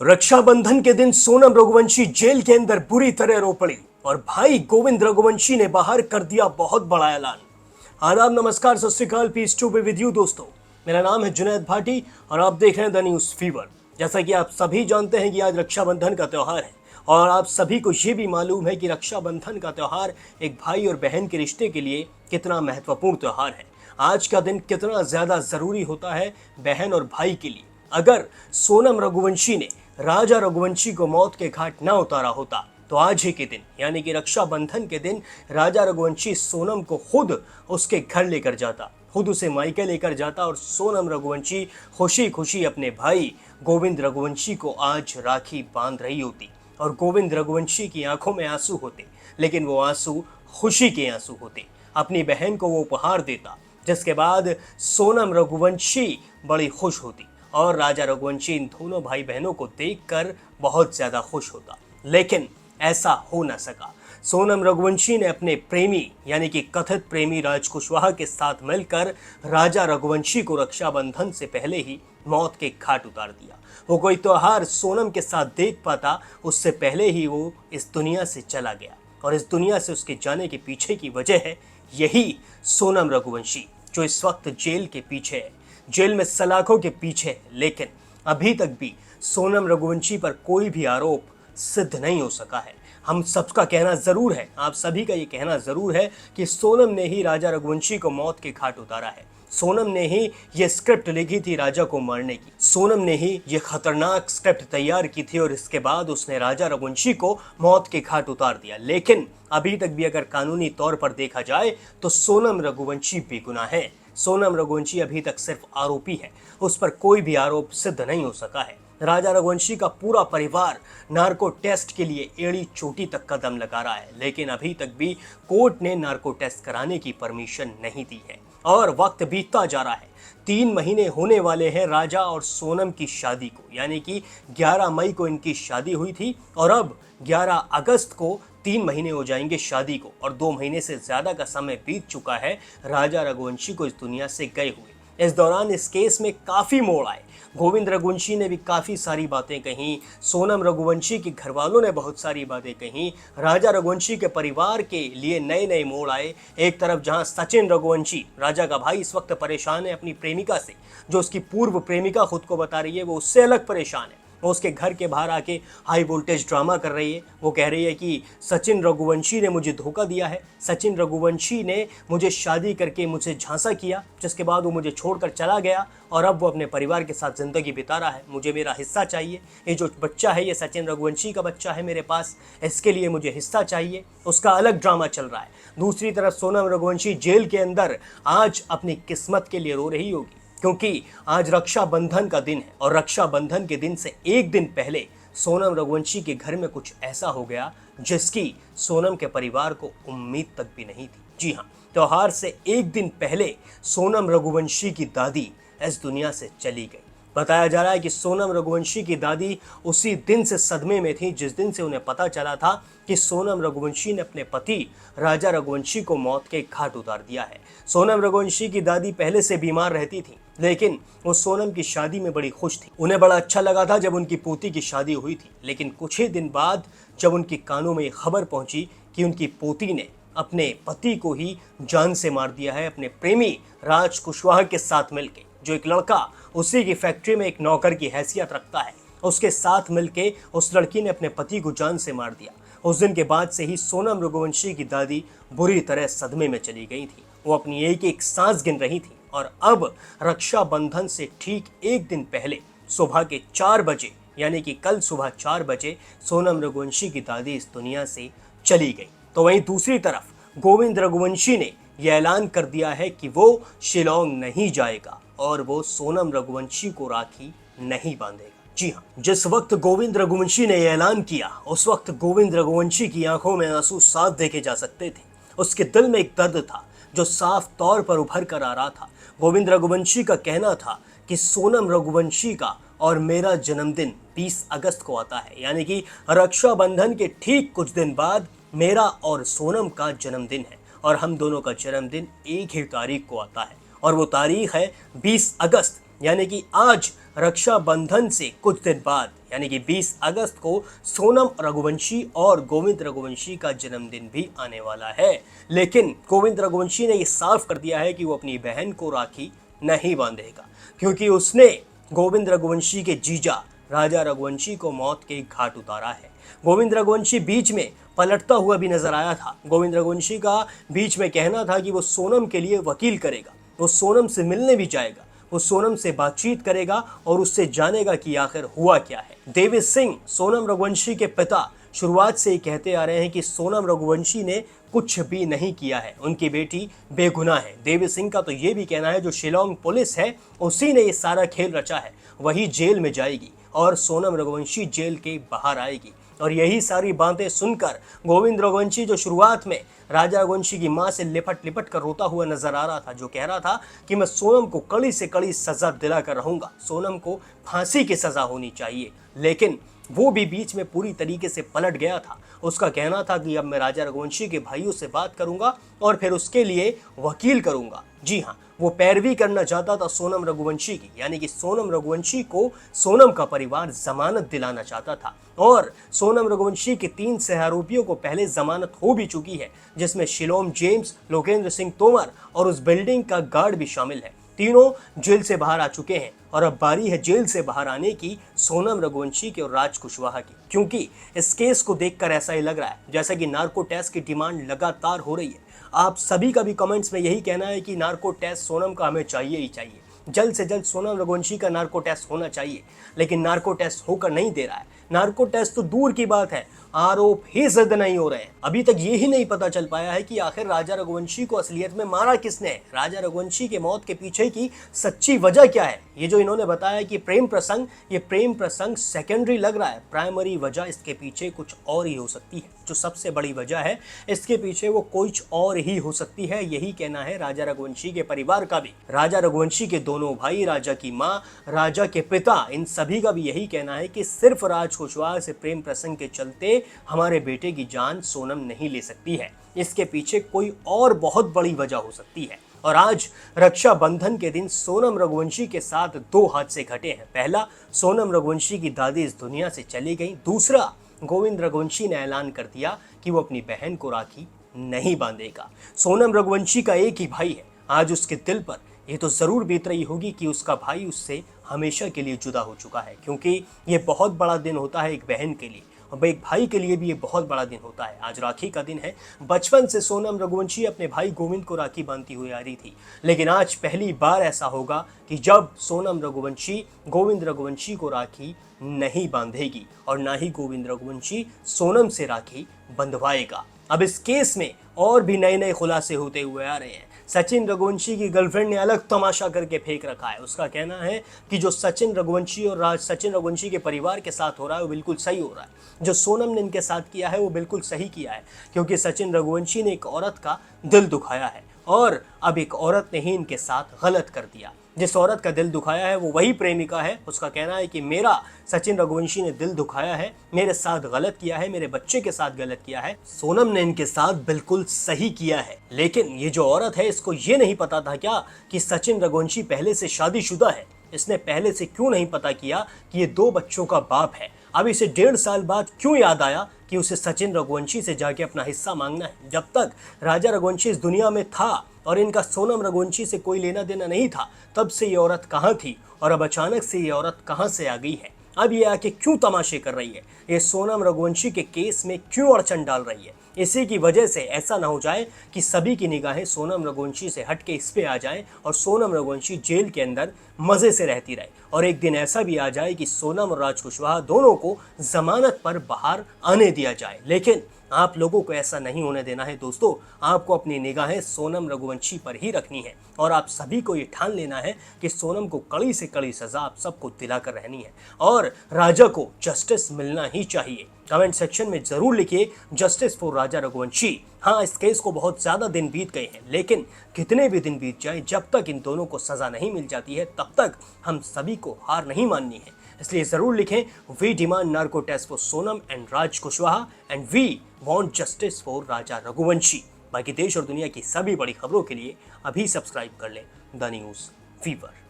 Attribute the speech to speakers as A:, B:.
A: रक्षाबंधन के दिन सोनम रघुवंशी जेल के अंदर बुरी तरह रो पड़ी और भाई गोविंद रघुवंशी ने बाहर कर दिया बहुत बड़ा ऐलान। आदाब, नमस्कार, सत श्री अकाल, peace to be with you दोस्तों। मेरा नाम है जुनैद भाटी और आप देख रहे हैं द न्यूज फीवर। जैसा कि आप सभी जानते हैं कि आज रक्षाबंधन का त्यौहार है और आप सभी को ये भी मालूम है कि रक्षाबंधन का त्यौहार एक भाई और बहन के रिश्ते के लिए कितना महत्वपूर्ण त्यौहार है। आज का दिन कितना ज्यादा जरूरी होता है बहन और भाई के लिए। अगर सोनम रघुवंशी ने राजा रघुवंशी को मौत के घाट न उतारा होता तो आज ही के दिन यानी कि रक्षाबंधन के दिन राजा रघुवंशी सोनम को खुद उसके घर लेकर जाता, खुद उसे मायके लेकर जाता और सोनम रघुवंशी खुशी खुशी अपने भाई गोविंद रघुवंशी को आज राखी बांध रही होती और गोविंद रघुवंशी की आंखों में आंसू होते, लेकिन वो आंसू खुशी के आंसू होते। अपनी बहन को वो उपहार देता, जिसके बाद सोनम रघुवंशी बड़ी खुश होती और राजा रघुवंशी इन दोनों भाई बहनों को देखकर बहुत ज्यादा खुश होता, लेकिन ऐसा हो न सका। सोनम रघुवंशी ने अपने प्रेमी यानी कि कथित प्रेमी राज कुशवाहा के साथ मिलकर राजा रघुवंशी को रक्षाबंधन से पहले ही मौत के घाट उतार दिया। वो कोई त्योहार सोनम के साथ देख पाता उससे पहले ही वो इस दुनिया से चला गया और इस दुनिया से उसके जाने के पीछे की वजह है यही सोनम रघुवंशी, जो इस वक्त जेल के पीछे है, जेल में सलाखों के पीछे है। लेकिन अभी तक भी सोनम रघुवंशी पर कोई भी आरोप सिद्ध नहीं हो सका है। हम सबका कहना जरूर है, आप सभी का ये कहना जरूर है कि सोनम ने ही राजा रघुवंशी को मौत के घाट उतारा है। सोनम ने ही ये स्क्रिप्ट लिखी थी राजा को मारने की, सोनम ने ही ये खतरनाक स्क्रिप्ट तैयार की थी और इसके बाद उसने राजा रघुवंशी को मौत के घाट उतार दिया। लेकिन अभी तक भी अगर कानूनी तौर पर देखा जाए तो सोनम रघुवंशी बेगुनाह है। सोनम रघुवंशी अभी तक सिर्फ आरोपी है, उस पर कोई भी आरोप सिद्ध नहीं हो सका है। राजा रघुवंशी का पूरा परिवार नार्को टेस्ट के लिए एड़ी चोटी तक कदम लगा रहा है, लेकिन अभी तक भी कोर्ट ने नार्को टेस्ट कराने की परमिशन नहीं दी है और वक्त बीतता जा रहा है। 3 महीने होने वाले हैं राजा और सोनम की शादी को, यानी कि 11 मई को इनकी शादी हुई थी और अब 11 अगस्त को 3 महीने हो जाएंगे शादी को और 2 महीने से ज्यादा का समय बीत चुका है राजा रघुवंशी को इस दुनिया से गए हुए। इस दौरान इस केस में काफी मोड़ आए। गोविंद रघुवंशी ने भी काफी सारी बातें कही, सोनम रघुवंशी के घर वालों ने बहुत सारी बातें कही, राजा रघुवंशी के परिवार के लिए नए नए मोड़ आए। एक तरफ जहां सचिन रघुवंशी, राजा का भाई, इस वक्त परेशान है अपनी प्रेमिका से, जो उसकी पूर्व प्रेमिका खुद को बता रही है वो उससे अलग परेशान है। वो उसके घर के बाहर आके हाई वोल्टेज ड्रामा कर रही है। वो कह रही है कि सचिन रघुवंशी ने मुझे धोखा दिया है, सचिन रघुवंशी ने मुझे शादी करके मुझे झांसा किया, जिसके बाद वो मुझे छोड़कर चला गया और अब वो अपने परिवार के साथ जिंदगी बिता रहा है। मुझे मेरा हिस्सा चाहिए, ये जो बच्चा है ये सचिन रघुवंशी का बच्चा है मेरे पास, इसके लिए मुझे हिस्सा चाहिए। उसका अलग ड्रामा चल रहा है। दूसरी तरफ सोनम रघुवंशी जेल के अंदर आज अपनी किस्मत के लिए रो रही होगी, क्योंकि आज रक्षाबंधन का दिन है और रक्षाबंधन के दिन से एक दिन पहले सोनम रघुवंशी के घर में कुछ ऐसा हो गया जिसकी सोनम के परिवार को उम्मीद तक भी नहीं थी। जी हाँ, त्योहार से एक दिन पहले सोनम रघुवंशी की दादी इस दुनिया से चली गई। बताया जा रहा है कि सोनम रघुवंशी की दादी उसी दिन से सदमे में थी जिस दिन से उन्हें पता चला था कि सोनम रघुवंशी ने अपने पति राजा रघुवंशी को मौत के घाट उतार दिया है। सोनम रघुवंशी की दादी पहले से बीमार रहती थी, लेकिन वो सोनम की शादी में बड़ी खुश थी। उन्हें बड़ा अच्छा लगा था जब उनकी पोती की शादी हुई थी, लेकिन कुछ ही दिन बाद जब उनके कानों में खबर पहुंची कि उनकी पोती ने अपने पति को ही जान से मार दिया है, अपने प्रेमी राज कुशवाहा के साथ मिलकर, जो एक लड़का उसी की फैक्ट्री में एक नौकर की हैसियत रखता है, उसके साथ मिलके उस लड़की ने अपने पति को जान से मार दिया। उस दिन के बाद से ही सोनम रघुवंशी की दादी बुरी तरह सदमे में चली गई थी। वो अपनी एक एक सांस गिन रही थी और अब रक्षाबंधन से ठीक एक दिन पहले सुबह के 4 बजे यानी कि कल सुबह 4 बजे सोनम रघुवंशी की दादी इस दुनिया से चली गई। तो वहीं दूसरी तरफ गोविंद रघुवंशी ने यह ऐलान कर दिया है कि वो शिलोंग नहीं जाएगा और वो सोनम रघुवंशी को राखी नहीं बांधेगा। जी हाँ, जिस वक्त गोविंद रघुवंशी ने यह ऐलान किया उस वक्त गोविंद रघुवंशी की आंखों में आंसू साफ देखे जा सकते थे। उसके दिल में एक दर्द था जो साफ तौर पर उभर कर आ रहा था। गोविंद रघुवंशी का कहना था कि सोनम रघुवंशी का और मेरा जन्मदिन 20 अगस्त को आता है, यानी कि रक्षाबंधन के ठीक कुछ दिन बाद मेरा और सोनम का जन्मदिन है और हम दोनों का जन्मदिन एक ही तारीख को आता है और वो तारीख है 20 अगस्त, यानी कि आज रक्षाबंधन से कुछ दिन बाद यानी कि 20 अगस्त को सोनम रघुवंशी और गोविंद रघुवंशी का जन्मदिन भी आने वाला है। लेकिन गोविंद रघुवंशी ने ये साफ कर दिया है कि वो अपनी बहन को राखी नहीं बांधेगा, क्योंकि उसने गोविंद रघुवंशी के जीजा राजा रघुवंशी को मौत के घाट उतारा है। गोविंद रघुवंशी बीच में पलटता हुआ भी नजर आया था। गोविंद रघुवंशी का बीच में कहना था कि वो सोनम के लिए वकील करेगा, वो सोनम से मिलने भी जाएगा, वो सोनम से बातचीत करेगा और उससे जानेगा कि आखिर हुआ क्या है। देवी सिंह, सोनम रघुवंशी के पिता, शुरुआत से ही कहते आ रहे हैं कि सोनम रघुवंशी ने कुछ भी नहीं किया है, उनकी बेटी बेगुनाह है। देवी सिंह का तो ये भी कहना है जो शिलोंग पुलिस है उसी ने ये सारा खेल रचा है, वही जेल में जाएगी और सोनम रघुवंशी जेल के बाहर आएगी। और यही सारी बातें सुनकर गोविंद रघुवंशी, जो शुरुआत में राजा रघुवंशी की मां से लिपट लिपट कर रोता हुआ नजर आ रहा था, जो कह रहा था कि मैं सोनम को कड़ी से कड़ी सजा दिला कर रहूंगा, सोनम को फांसी की सजा होनी चाहिए, लेकिन वो भी बीच में पूरी तरीके से पलट गया था। उसका कहना था कि अब मैं राजा रघुवंशी के भाइयों से बात करूंगा और फिर उसके लिए वकील करूंगा। जी हाँ, वो पैरवी करना चाहता था सोनम रघुवंशी की, यानी कि सोनम रघुवंशी को सोनम का परिवार जमानत दिलाना चाहता था। और सोनम रघुवंशी के 3 सहआरोपियों को पहले जमानत हो भी चुकी है, जिसमें शिलोम जेम्स, लोकेंद्र सिंह तोमर और उस बिल्डिंग का गार्ड भी शामिल है। तीनों जेल से बाहर आ चुके हैं और अब बारी है जेल से बाहर आने की सोनम रघुवंशी की और राज कुशवाहा की, क्योंकि इस केस को देखकर ऐसा ही लग रहा है जैसा कि नार्को टेस्ट की डिमांड लगातार हो रही है। आप सभी का भी कमेंट्स में यही कहना है कि नार्को टेस्ट सोनम का हमें चाहिए ही चाहिए, जल्द से जल्द सोनम रघुवंशी का नार्को टेस्ट होना चाहिए, लेकिन नार्को टेस्ट होकर नहीं दे रहा है। नार्को टेस्ट तो दूर की बात है, आरोप ही सिद्ध नहीं हो रहे हैं। अभी तक ये ही नहीं पता चल पाया है कि आखिर राजा रघुवंशी को असलियत में मारा किसने है, राजा रघुवंशी के मौत के पीछे की सच्ची वजह क्या है। ये जो इन्होंने बताया कि प्रेम प्रसंग, ये प्रेम प्रसंग सेकेंडरी लग रहा है, प्राइमरी वजह इसके पीछे कुछ और ही हो सकती है। जो सबसे बड़ी वजह है इसके पीछे वो कुछ और ही हो सकती है, यही कहना है राजा रघुवंशी के परिवार का भी। राजा रघुवंशी के दोनों भाई, राजा की माँ, राजा के पिता, इन सभी का भी यही कहना है कि सिर्फ राज कुशवाहा से प्रेम प्रसंग के चलते हमारे बेटे की जान सोनम नहीं ले सकती है, इसके पीछे कोई और बहुत बड़ी वजह हो सकती है। और आज रक्षाबंधन के दिन सोनम रघुवंशी के साथ 2 हादसे घटे हैं। पहला, सोनम रघुवंशी की दादी इस दुनिया से चली गई। दूसरा, गोविंद रघुवंशी ने ऐलान कर दिया कि वो अपनी बहन को राखी नहीं बांधेगा। सोनम रघुवंशी का एक ही भाई है, आज उसके दिल पर ये तो जरूर बीत रही होगी कि उसका भाई उससे हमेशा के लिए जुदा हो चुका है, क्योंकि ये बहुत बड़ा दिन होता है एक बहन के लिए, और एक भाई के लिए भी ये बहुत बड़ा दिन होता है। आज राखी का दिन है। बचपन से सोनम रघुवंशी अपने भाई गोविंद को राखी बांधती हुई आ रही थी, लेकिन आज पहली बार ऐसा होगा कि जब सोनम रघुवंशी गोविंद रघुवंशी को राखी नहीं बांधेगी और ना ही गोविंद रघुवंशी सोनम से राखी बंधवाएगा। अब इस केस में और भी नए नए खुलासे होते हुए आ रहे हैं। सचिन रघुवंशी की गर्लफ्रेंड ने अलग तमाशा करके फेंक रखा है। उसका कहना है कि जो सचिन रघुवंशी और सचिन रघुवंशी के परिवार के साथ हो रहा है वो बिल्कुल सही हो रहा है, जो सोनम ने इनके साथ किया है वो बिल्कुल सही किया है, क्योंकि सचिन रघुवंशी ने एक औरत का दिल दुखाया है और अब एक औरत ने ही इनके साथ गलत कर दिया। जिस औरत का दिल दुखाया है वो वही प्रेमिका है। उसका कहना है कि मेरा सचिन रघुवंशी ने दिल दुखाया है, मेरे साथ गलत किया है, मेरे बच्चे के साथ गलत किया है, सोनम ने इनके साथ बिल्कुल सही किया है। लेकिन ये जो औरत है इसको ये नहीं पता था क्या कि सचिन रघुवंशी पहले से शादीशुदा है। इसने पहले से क्यों नहीं पता किया कि ये 2 बच्चों का बाप है। अब इसे 1.5 साल बाद क्यों याद आया कि उसे सचिन रघुवंशी से जाके अपना हिस्सा मांगना है। जब तक राजा रघुवंशी इस दुनिया में था और इनका सोनम रघुवंशी से कोई लेना देना नहीं था, तब से ये औरत कहाँ थी और अब अचानक से ये औरत कहाँ से आ गई है। अब ये आके क्यों तमाशे कर रही है, ये सोनम रघुवंशी के केस में क्यों अड़चन डाल रही है। इसी की वजह से ऐसा ना हो जाए कि सभी की निगाहें सोनम रघुवंशी से हट के इस पे आ जाएं और सोनम रघुवंशी जेल के अंदर मजे से रहती रहे। और एक दिन ऐसा भी आ जाए कि सोनम और राज कुशवाहा दोनों को जमानत पर बाहर आने दिया जाए। लेकिन आप लोगों को ऐसा नहीं होने देना है दोस्तों। आपको अपनी निगाहें सोनम रघुवंशी पर ही रखनी है और आप सभी को ये ठान लेना है कि सोनम को कड़ी से कड़ी सजा आप सबको दिलाकर रहनी है और राजा को जस्टिस मिलना ही चाहिए। कमेंट सेक्शन में जरूर लिखिए जस्टिस फॉर राजा रघुवंशी। हाँ, इस केस को बहुत ज्यादा दिन बीत गए हैं, लेकिन कितने भी दिन बीत जाए, जब तक इन दोनों को सजा नहीं मिल जाती है तब तक हम सभी को हार नहीं माननी है। इसलिए जरूर लिखें, we demand narco test for Sonam and Raj Kushwaha and we want justice for Raja Raghuvanshi. बाकी देश और दुनिया की सभी बड़ी खबरों के लिए अभी सब्सक्राइब कर लें द न्यूज़ फीवर।